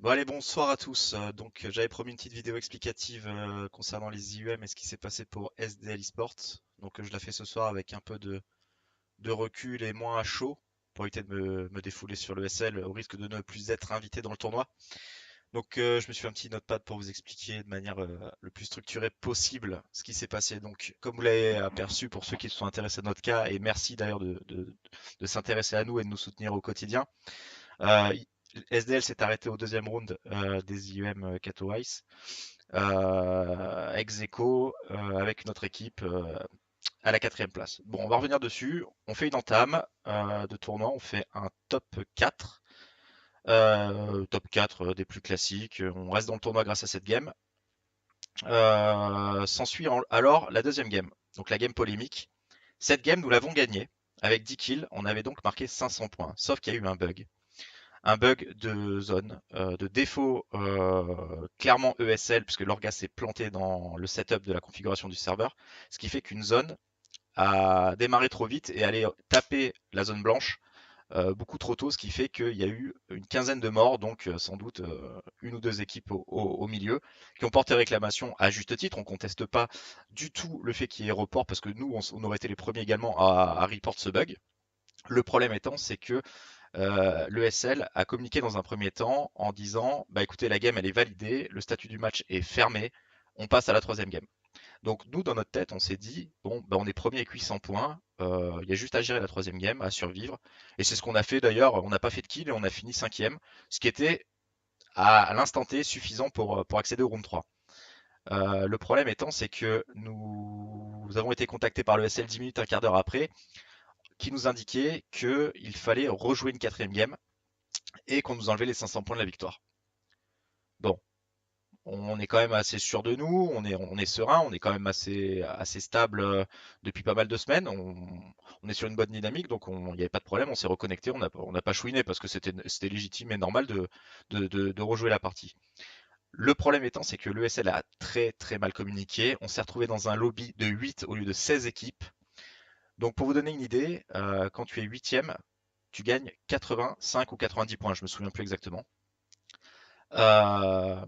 Bon allez, bonsoir à tous. J'avais promis une petite vidéo explicative concernant les IUM et ce qui s'est passé pour SDL Esports. Je la fais ce soir avec un peu de recul et moins à chaud pour éviter de me défouler sur le SL au risque de ne plus être invité dans le tournoi. Je me suis fait un petit notepad pour vous expliquer de manière le plus structurée possible ce qui s'est passé. Donc comme vous l'avez aperçu pour ceux qui se sont intéressés à notre cas, et merci d'ailleurs de s'intéresser à nous et de nous soutenir au quotidien. Euh, SDL s'est arrêté au deuxième round des IEM Katowice, ex aequo avec notre équipe à la quatrième place. Bon, on va revenir dessus. On fait une entame de tournoi, on fait un top 4. Top 4 des plus classiques. On reste dans le tournoi grâce à cette game. Alors la deuxième game, donc la game polémique. Cette game, nous l'avons gagnée avec 10 kills. On avait donc marqué 500 points. Sauf qu'il y a eu un bug de zone, de défaut clairement ESL, puisque l'orga s'est planté dans le setup de la configuration du serveur, ce qui fait qu'une zone a démarré trop vite et allait taper la zone blanche beaucoup trop tôt, ce qui fait qu'il y a eu une quinzaine de morts, donc sans doute une ou deux équipes au milieu, qui ont porté réclamation à juste titre. On conteste pas du tout le fait qu'il y ait report, parce que nous, on aurait été les premiers également à report ce bug. Le problème étant, c'est que l'ESL a communiqué dans un premier temps en disant bah écoutez, la game elle est validée, le statut du match est fermé, on passe à la troisième game. Donc nous dans notre tête on s'est dit bon bah on est premier avec 800 points, il y a juste à gérer la troisième game, à survivre. Et c'est ce qu'on a fait d'ailleurs, on n'a pas fait de kill et on a fini cinquième, ce qui était à l'instant T suffisant pour accéder au round 3. Le problème étant c'est que nous avons été contactés par le SL 10 minutes, un quart d'heure après, qui nous indiquait qu'il fallait rejouer une quatrième game et qu'on nous enlevait les 500 points de la victoire. Bon, on est quand même assez sûr de nous, on est serein, on est quand même assez stable depuis pas mal de semaines. On est sur une bonne dynamique, donc il n'y avait pas de problème, on s'est reconnecté, on n'a pas chouiné parce que c'était légitime et normal de rejouer la partie. Le problème étant, c'est que l'ESL a très très mal communiqué. On s'est retrouvé dans un lobby de 8 au lieu de 16 équipes. Donc pour vous donner une idée, quand tu es huitième, tu gagnes 85 ou 90 points, je me souviens plus exactement. Euh,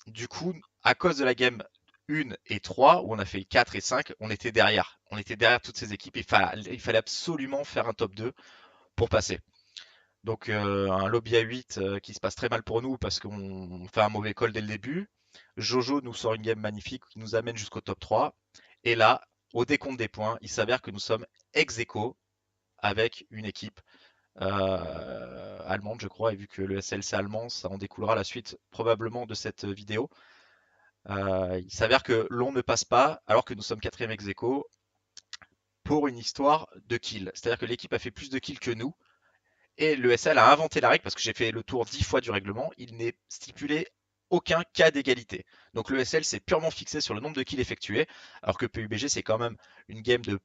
du coup, à cause de la game 1 et 3, où on a fait 4 et 5, on était derrière. On était derrière toutes ces équipes. Il fallait absolument faire un top 2 pour passer. Un lobby à 8 qui se passe très mal pour nous parce qu'on fait un mauvais call dès le début. Jojo nous sort une game magnifique qui nous amène jusqu'au top 3. Et là, au décompte des points, il s'avère que nous sommes ex aequo avec une équipe allemande, je crois, et vu que le SLC allemand, ça en découlera la suite probablement de cette vidéo. Il s'avère que l'on ne passe pas alors que nous sommes quatrième ex aequo pour une histoire de kills. C'est-à-dire que l'équipe a fait plus de kills que nous et le SL a inventé la règle parce que j'ai fait le tour 10 fois du règlement. Il n'est stipulé aucun cas d'égalité. Donc le SL s'est purement fixé sur le nombre de kills effectués alors que PUBG c'est quand même une game de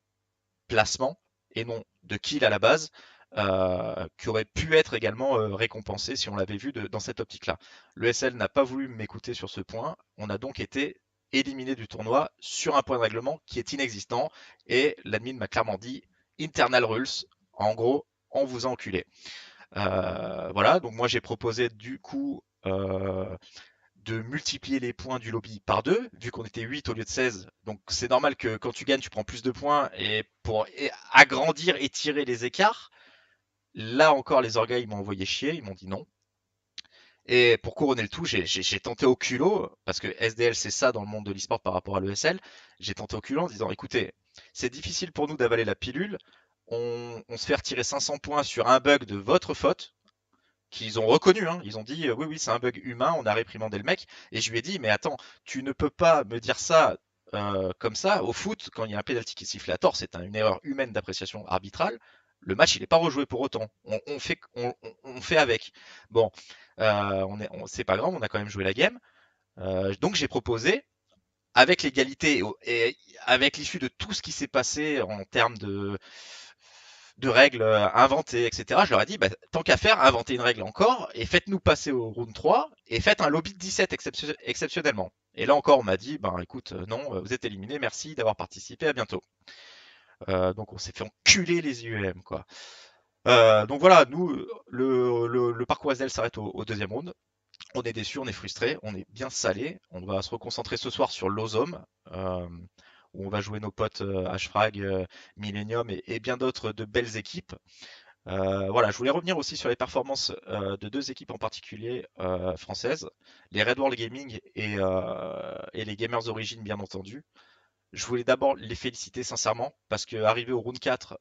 placement et non de kills à la base, qui aurait pu être également récompensé si on l'avait vu dans cette optique-là. Le SL n'a pas voulu m'écouter sur ce point. On a donc été éliminé du tournoi sur un point de règlement qui est inexistant et l'admin m'a clairement dit internal rules. En gros, on vous a enculé. Voilà, donc moi j'ai proposé du coup de multiplier les points du lobby par 2, vu qu'on était 8 au lieu de 16. Donc c'est normal que quand tu gagnes, tu prends plus de points et pour agrandir, étirer les écarts. Là encore, les orgas, ils m'ont envoyé chier, ils m'ont dit non. Et pour couronner le tout, j'ai tenté au culot, parce que SDL c'est ça dans le monde de l'e-sport par rapport à l'ESL, j'ai tenté au culot en disant écoutez, c'est difficile pour nous d'avaler la pilule, on se fait retirer 500 points sur un bug de votre faute, qu'ils ont reconnu, hein. Ils ont dit oui, oui, c'est un bug humain, on a réprimandé le mec. Et je lui ai dit, mais attends, tu ne peux pas me dire ça comme ça au foot quand il y a un penalty qui siffle à tort, c'est une erreur humaine d'appréciation arbitrale. Le match, il n'est pas rejoué pour autant. On fait avec. Bon, c'est pas grave, on a quand même joué la game. Donc j'ai proposé, avec l'égalité et avec l'issue de tout ce qui s'est passé en termes de règles inventées, etc. Je leur ai dit, bah, tant qu'à faire, inventez une règle encore et faites-nous passer au round 3 et faites un lobby de 17 exceptionnellement. Et là encore, on m'a dit, ben écoute, non, vous êtes éliminé, merci d'avoir participé, à bientôt. Donc on s'est fait enculer les IEM, quoi. Donc voilà, nous, le parcours SDL s'arrête au deuxième round. On est déçu, on est frustré, on est bien salé. On va se reconcentrer ce soir sur l'Ozone, euh, où on va jouer nos potes Hfrag, Millennium et bien d'autres de belles équipes. Voilà, je voulais revenir aussi sur les performances de deux équipes en particulier françaises, les Red World Gaming et les Gamers Origin, bien entendu. Je voulais d'abord les féliciter sincèrement parce que arriver au round 4,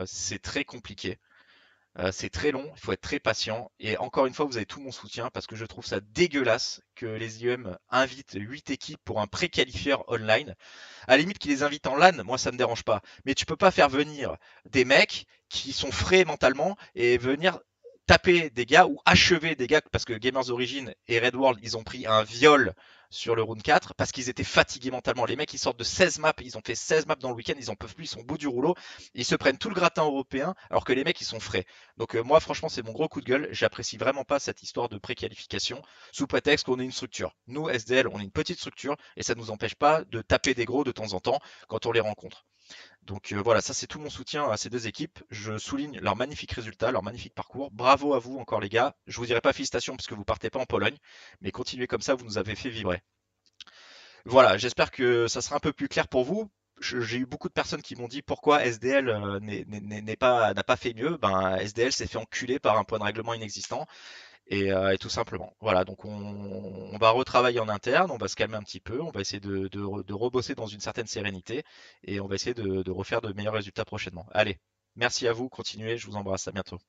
c'est très compliqué. C'est très long, il faut être très patient. Et encore une fois, vous avez tout mon soutien parce que je trouve ça dégueulasse que les IEM invitent 8 équipes pour un pré-qualifieur online. À la limite qu'ils les invitent en LAN, moi ça me dérange pas. Mais tu peux pas faire venir des mecs qui sont frais mentalement et venir taper des gars ou achever des gars parce que Gamers Origin et Red World ils ont pris un viol sur le round 4 parce qu'ils étaient fatigués mentalement. Les mecs ils sortent de 16 maps, ils ont fait 16 maps dans le week-end, ils en peuvent plus, ils sont au bout du rouleau, ils se prennent tout le gratin européen alors que les mecs ils sont frais. Donc moi franchement c'est mon gros coup de gueule, j'apprécie vraiment pas cette histoire de préqualification sous prétexte qu'on est une structure. Nous SDL on est une petite structure et ça ne nous empêche pas de taper des gros de temps en temps quand on les rencontre. Donc voilà, ça c'est tout mon soutien à ces deux équipes. Je souligne leurs magnifiques résultats, leur magnifique parcours. Bravo à vous encore les gars. Je vous dirai pas félicitations parce que vous partez pas en Pologne, mais continuez comme ça, vous nous avez fait vibrer. Voilà, j'espère que ça sera un peu plus clair pour vous. J'ai eu beaucoup de personnes qui m'ont dit pourquoi SDL n'a pas fait mieux. Ben SDL s'est fait enculer par un point de règlement inexistant et tout simplement. Voilà, donc on va retravailler en interne, on va se calmer un petit peu, on va essayer de rebosser dans une certaine sérénité et on va essayer de refaire de meilleurs résultats prochainement. Allez, merci à vous, continuez, je vous embrasse, à bientôt.